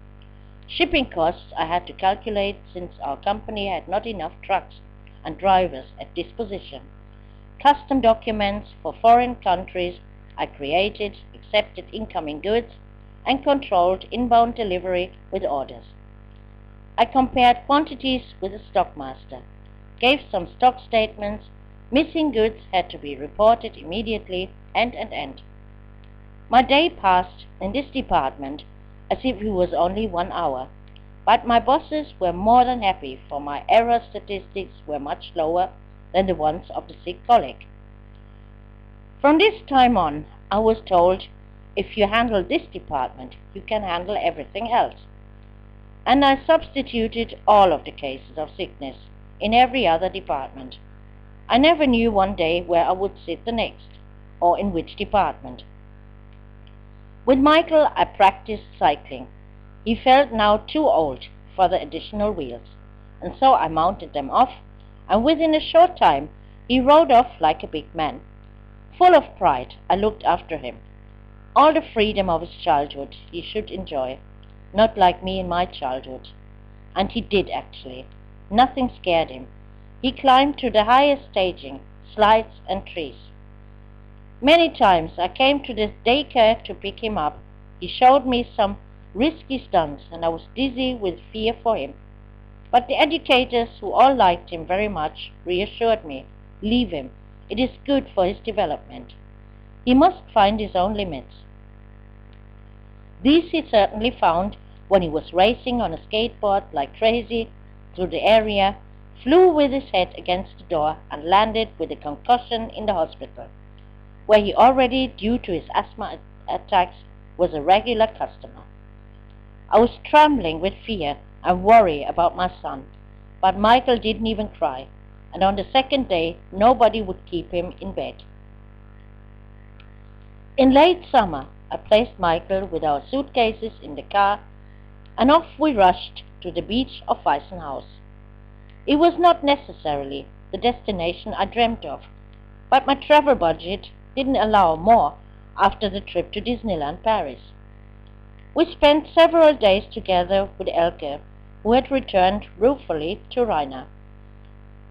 Shipping costs I had to calculate since our company had not enough trucks and drivers at disposition. Custom documents for foreign countries I created, accepted incoming goods, and controlled inbound delivery with orders. I compared quantities with the stockmaster, gave some stock statements. Missing goods had to be reported immediately, and. My day passed in this department as if it was only 1 hour, but my bosses were more than happy, for my error statistics were much lower than the ones of the sick colleague. From this time on, I was told, if you handle this department, you can handle everything else. And I substituted all of the cases of sickness in every other department. I never knew one day where I would sit the next, or in which department. With Michael, I practiced cycling. He felt now too old for the additional wheels, and so I mounted them off, and within a short time he rode off like a big man. Full of pride, I looked after him. All the freedom of his childhood he should enjoy, not like me in my childhood. And he did actually. Nothing scared him. He climbed to the highest staging, slides and trees. Many times I came to the daycare to pick him up. He showed me some risky stunts, and I was dizzy with fear for him. But the educators, who all liked him very much, reassured me, leave him. It is good for his development. He must find his own limits. These he certainly found when he was racing on a skateboard like crazy through the area, flew with his head against the door, and landed with a concussion in the hospital, where he already, due to his asthma attacks, was a regular customer. I was trembling with fear and worry about my son, but Michael didn't even cry, and on the second day nobody would keep him in bed. In late summer, I placed Michael with our suitcases in the car, and off we rushed to the beach of Weissenhaus. It was not necessarily the destination I dreamt of, but my travel budget didn't allow more after the trip to Disneyland Paris. We spent several days together with Elke, who had returned ruefully to Rita.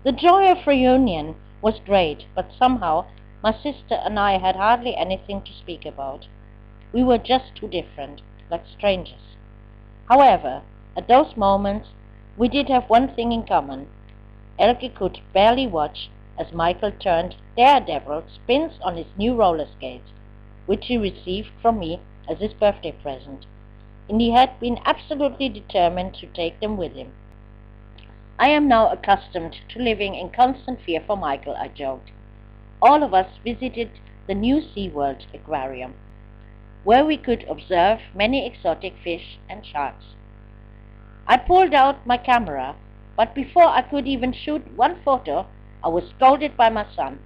The joy of reunion was great, but somehow my sister and I had hardly anything to speak about. We were just too different, like strangers. However, at those moments, we did have one thing in common. Elke could barely watch as Michael turned daredevil spins on his new roller skates, which he received from me as his birthday present, and he had been absolutely determined to take them with him. I am now accustomed to living in constant fear for Michael, I joked. All of us visited the new SeaWorld aquarium, where we could observe many exotic fish and sharks. I pulled out my camera, but before I could even shoot one photo, I was scolded by my son.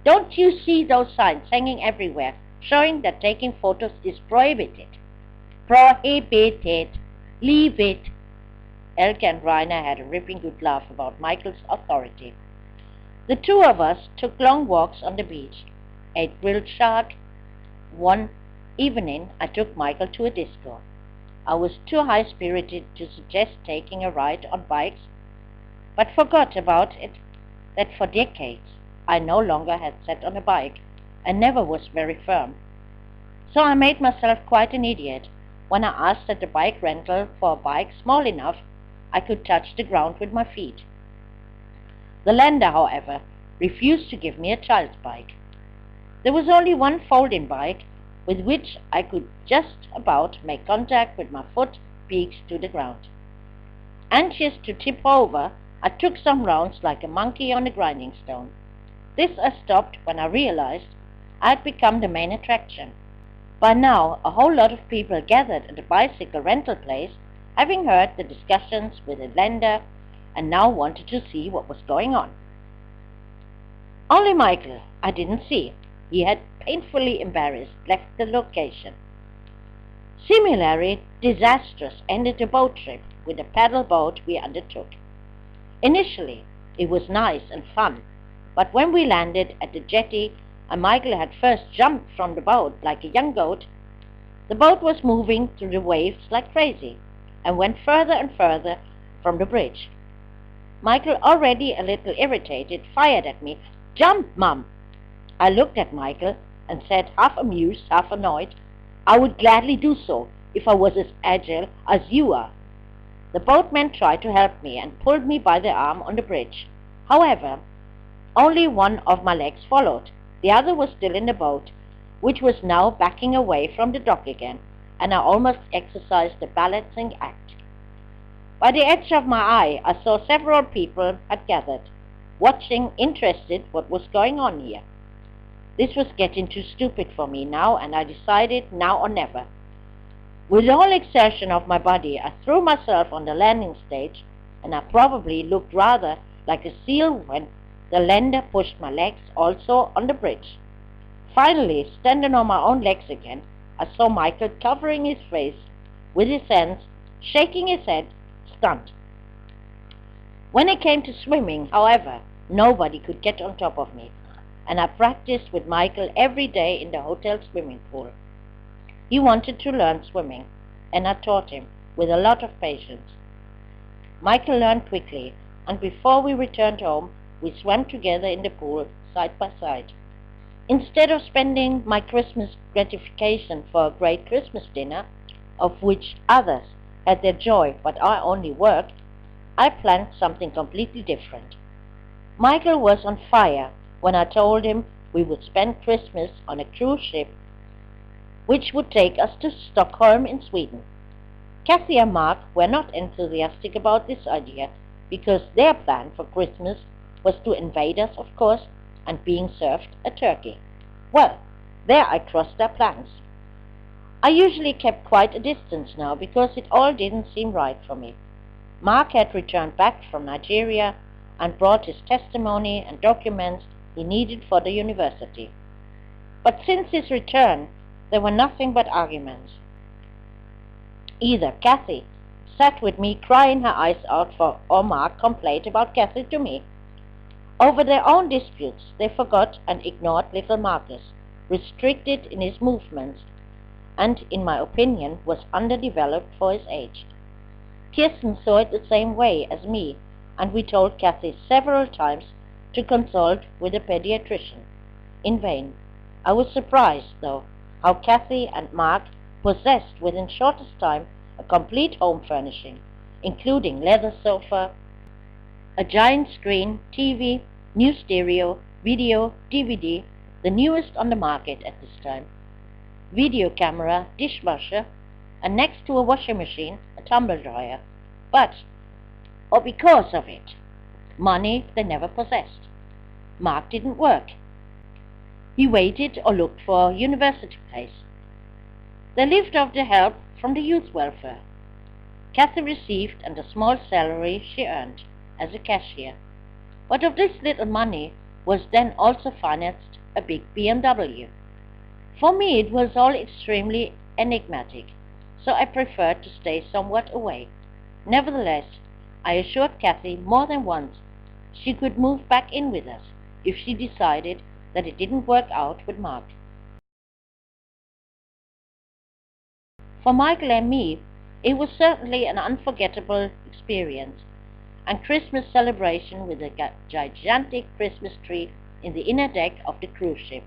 Don't you see those signs hanging everywhere, showing that taking photos is prohibited? Prohibited. Leave it. Elke and Rainer had a ripping good laugh about Michael's authority. The two of us took long walks on the beach, ate grilled shark. One evening I took Michael to a disco. I was too high-spirited to suggest taking a ride on bikes, but forgot about it that for decades I no longer had sat on a bike and never was very firm. So I made myself quite an idiot when I asked at the bike rental for a bike small enough I could touch the ground with my feet. The lender, however, refused to give me a child's bike. There was only one folding bike with which I could just about make contact with my foot peaks to the ground. Anxious to tip over, I took some rounds like a monkey on a grinding stone. This I stopped when I realized I had become the main attraction. By now, a whole lot of people gathered at the bicycle rental place, having heard the discussions with the lender, and now wanted to see what was going on. Only Michael I didn't see. He had, painfully embarrassed, left the location. Similarly disastrous ended the boat trip with a paddle boat we undertook. Initially, it was nice and fun, but when we landed at the jetty and Michael had first jumped from the boat like a young goat, the boat was moving through the waves like crazy and went further and further from the bridge. Michael, already a little irritated, fired at me, "Jump, Mum!" I looked at Michael and said, half amused, half annoyed, "I would gladly do so if I was as agile as you are." The boatman tried to help me and pulled me by the arm on the bridge. However, only one of my legs followed. The other was still in the boat, which was now backing away from the dock again, and I almost exercised the balancing act. By the edge of my eye, I saw several people had gathered, watching, interested what was going on here. This was getting too stupid for me now, and I decided now or never. With all exertion of my body, I threw myself on the landing stage, and I probably looked rather like a seal when the lender pushed my legs also on the bridge. Finally, standing on my own legs again, I saw Michael covering his face with his hands, shaking his head, stunned. When it came to swimming, however, nobody could get on top of me, and I practiced with Michael every day in the hotel swimming pool. He wanted to learn swimming, and I taught him with a lot of patience. Michael learned quickly, and before we returned home, we swam together in the pool, side by side. Instead of spending my Christmas gratification for a great Christmas dinner, of which others had their joy but I only worked, I planned something completely different. Michael was on fire when I told him we would spend Christmas on a cruise ship which would take us to Stockholm in Sweden. Kathy and Mark were not enthusiastic about this idea because their plan for Christmas was to invade us, of course, and being served a turkey. Well, there I crossed their plans. I usually kept quite a distance now because it all didn't seem right for me. Mark had returned back from Nigeria and brought his testimony and documents he needed for the university. But since his return, there were nothing but arguments. Either Kathy sat with me crying her eyes out or Mark complained about Kathy to me. Over their own disputes, they forgot and ignored little Marcus, restricted in his movements, and, in my opinion, was underdeveloped for his age. Kirsten saw it the same way as me, and we told Kathy several times to consult with a pediatrician. In vain. I was surprised, though, how Kathy and Mark possessed within shortest time a complete home furnishing, including leather sofa, a giant screen, TV, new stereo, video, DVD, the newest on the market at this time, video camera, dishwasher, and next to a washing machine, a tumble dryer. But, or because of it, money they never possessed. Mark didn't work. He waited or looked for a university place. They lived off the help from the youth welfare. Kathy received and the small salary she earned as a cashier. But of this little money was then also financed a big BMW. For me it was all extremely enigmatic, so I preferred to stay somewhat away. Nevertheless, I assured Kathy more than once she could move back in with us if she decided that it didn't work out with Mark. For Michael and me, it was certainly an unforgettable experience, and Christmas celebration with a gigantic Christmas tree in the inner deck of the cruise ship.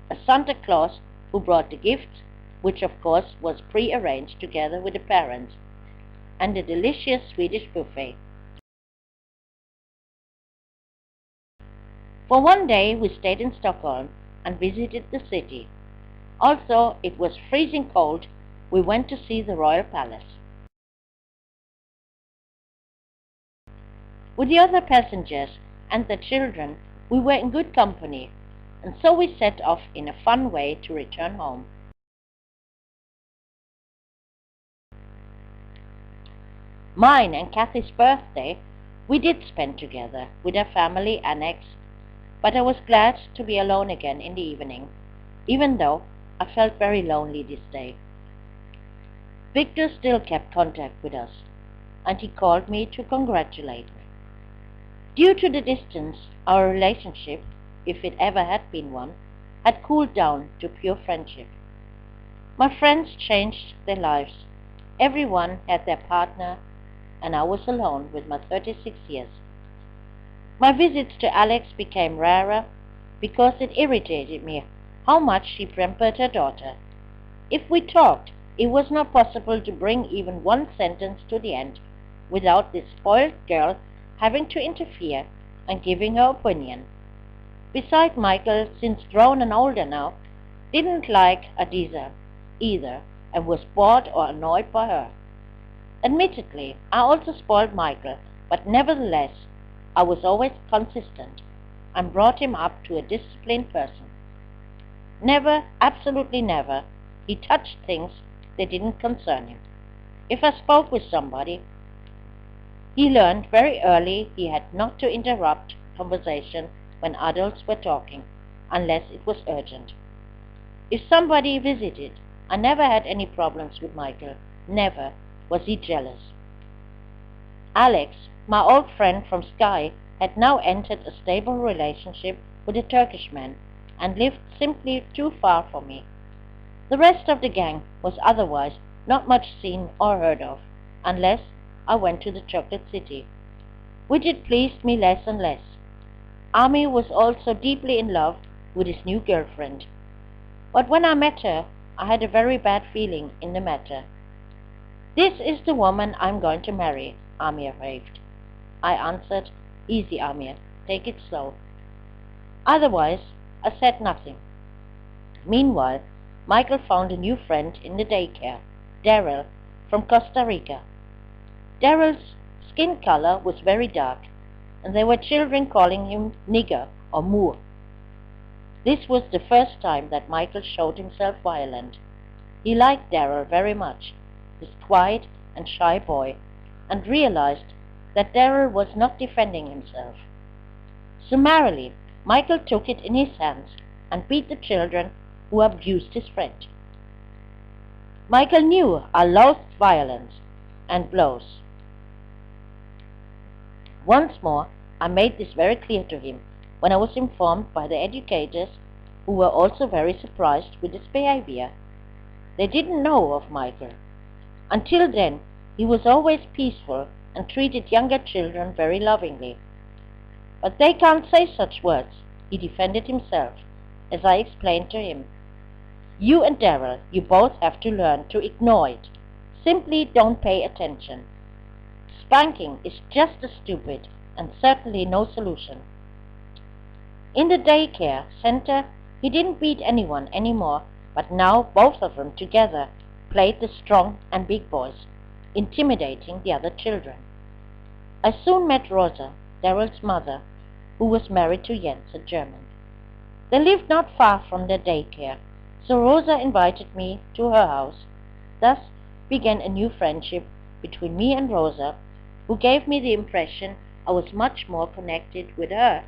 A Santa Claus who brought the gifts, which of course was pre-arranged together with the parents, and a delicious Swedish buffet. For one day we stayed in Stockholm and visited the city. Also, it was freezing cold. We went to see the royal palace. With the other passengers and the children, we were in good company, and so we set off in a fun way to return home. Mine and Kathy's birthday we did spend together with her family annex, but I was glad to be alone again in the evening, even though I felt very lonely this day. Victor still kept contact with us, and he called me to congratulate me. Due to the distance, our relationship, if it ever had been one, had cooled down to pure friendship. My friends changed their lives. Everyone had their partner, and I was alone with my 36 years. My visits to Alex became rarer because it irritated me how much she pampered her daughter. If we talked, it was not possible to bring even one sentence to the end without this spoiled girl having to interfere and giving her opinion. Besides, Michael, since grown and older now, didn't like Adiza either and was bored or annoyed by her. Admittedly, I also spoiled Michael, but nevertheless, I was always consistent and brought him up to a disciplined person. Never, absolutely never, he touched things that didn't concern him. If I spoke with somebody, he learned very early he had not to interrupt conversation when adults were talking, unless it was urgent. If somebody visited, I never had any problems with Michael. Never was he jealous. Alex, my old friend from Sky, had now entered a stable relationship with a Turkish man and lived simply too far from me. The rest of the gang was otherwise not much seen or heard of, unless I went to the Chocolate City, which it pleased me less and less. Ami was also deeply in love with his new girlfriend, but when I met her, I had a very bad feeling in the matter. "This is the woman I'm going to marry," Amir raved. I answered, "Easy, Amir, take it slow." Otherwise, I said nothing. Meanwhile, Michael found a new friend in the daycare, Daryl, from Costa Rica. Daryl's skin color was very dark, and there were children calling him nigger or Moor. This was the first time that Michael showed himself violent. He liked Daryl very much, this quiet and shy boy, and realized that Daryl was not defending himself. Summarily, Michael took it in his hands and beat the children who abused his friend. Michael knew I loathed violence and blows. Once more, I made this very clear to him when I was informed by the educators, who were also very surprised with his behavior. They didn't know of Michael. Until then, he was always peaceful and treated younger children very lovingly. "But they can't say such words," he defended himself, as I explained to him. "You and Daryl, you both have to learn to ignore it. Simply don't pay attention. Spanking is just as stupid and certainly no solution." In the daycare center, he didn't beat anyone anymore, but now both of them together played the strong and big boys, intimidating the other children. I soon met Rosa, Daryl's mother, who was married to Jens, a German. They lived not far from their daycare, so Rosa invited me to her house. Thus began a new friendship between me and Rosa, who gave me the impression I was much more connected with her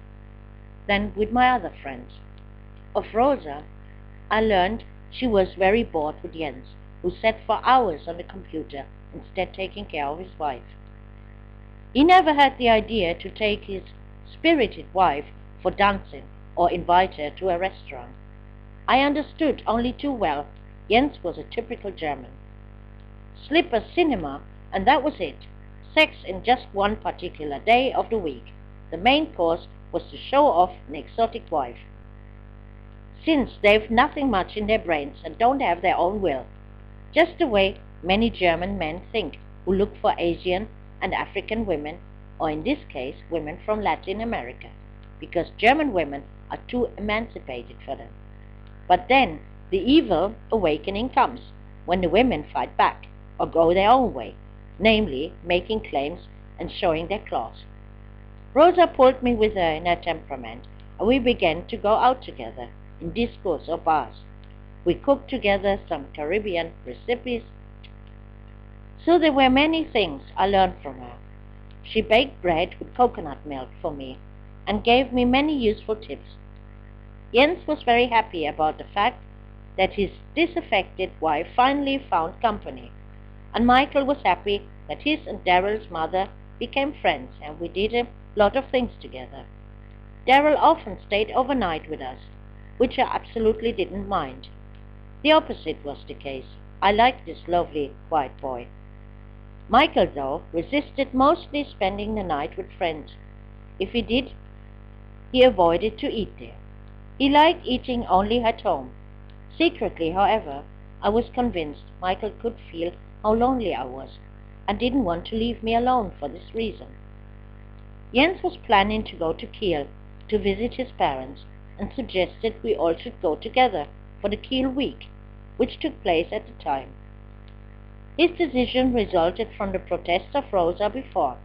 than with my other friends. Of Rosa, I learned she was very bored with Jens, who sat for hours on the computer instead taking care of his wife. He never had the idea to take his spirited wife for dancing or invite her to a restaurant. I understood only too well Jens was a typical German. Slipper cinema, and that was it. Sex in just one particular day of the week. The main course was to show off an exotic wife. Since they've nothing much in their brains and don't have their own will. Just the way many German men think, who look for Asian and African women, or in this case, women from Latin America. because German women are too emancipated for them. But then the evil awakening comes when the women fight back or go their own way, namely making claims and showing their claws. Rosa pulled me with her in her temperament, and we began to go out together in discos or bars. We cooked together some Caribbean recipes. So there were many things I learned from her. She baked bread with coconut milk for me and gave me many useful tips. Jens was very happy about the fact that his disaffected wife finally found company, and Michael was happy that his and Daryl's mother became friends, and we did a lot of things together. Daryl often stayed overnight with us, which I absolutely didn't mind. The opposite was the case. I liked this lovely, quiet boy. Michael, though, resisted mostly spending the night with friends. If he did, he avoided to eat there. He liked eating only at home. Secretly, however, I was convinced Michael could feel how lonely I was, and didn't want to leave me alone for this reason. Jens was planning to go to Kiel to visit his parents, and suggested we all should go together for the Kiel week, which took place at the time. His decision resulted from the protests of Rosa before.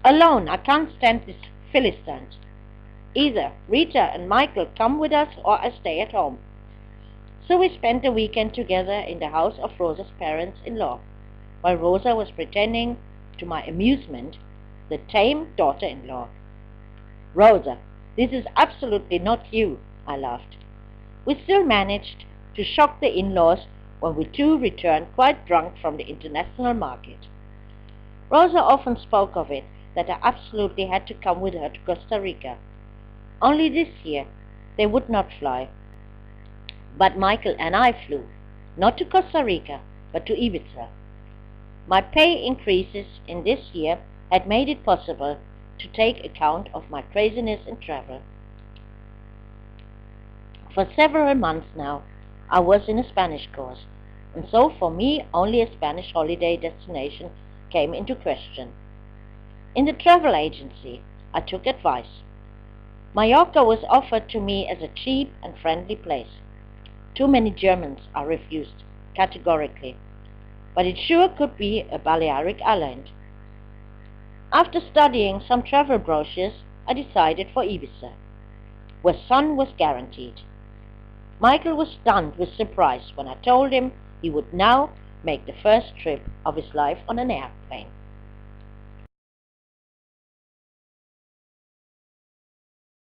Alone, I can't stand these Philistines. Either Rita and Michael come with us or I stay at home. So we spent the weekend together in the house of Rosa's parents-in-law, while Rosa was pretending, to my amusement, the tame daughter-in-law. Rosa, this is absolutely not you, I laughed. We still managed to shock the in-laws when we too returned quite drunk from the international market. Rosa often spoke of it, that I absolutely had to come with her to Costa Rica. Only this year they would not fly. But Michael and I flew, not to Costa Rica, but to Ibiza. My pay increases in this year had made it possible to take account of my craziness in travel. For several months now, I was in a Spanish course, and so for me only a Spanish holiday destination came into question. In the travel agency, I took advice. Mallorca was offered to me as a cheap and friendly place. Too many Germans, I refused, categorically, but it sure could be a Balearic island. After studying some travel brochures, I decided for Ibiza, where sun was guaranteed. Michael was stunned with surprise when I told him he would now make the first trip of his life on an airplane.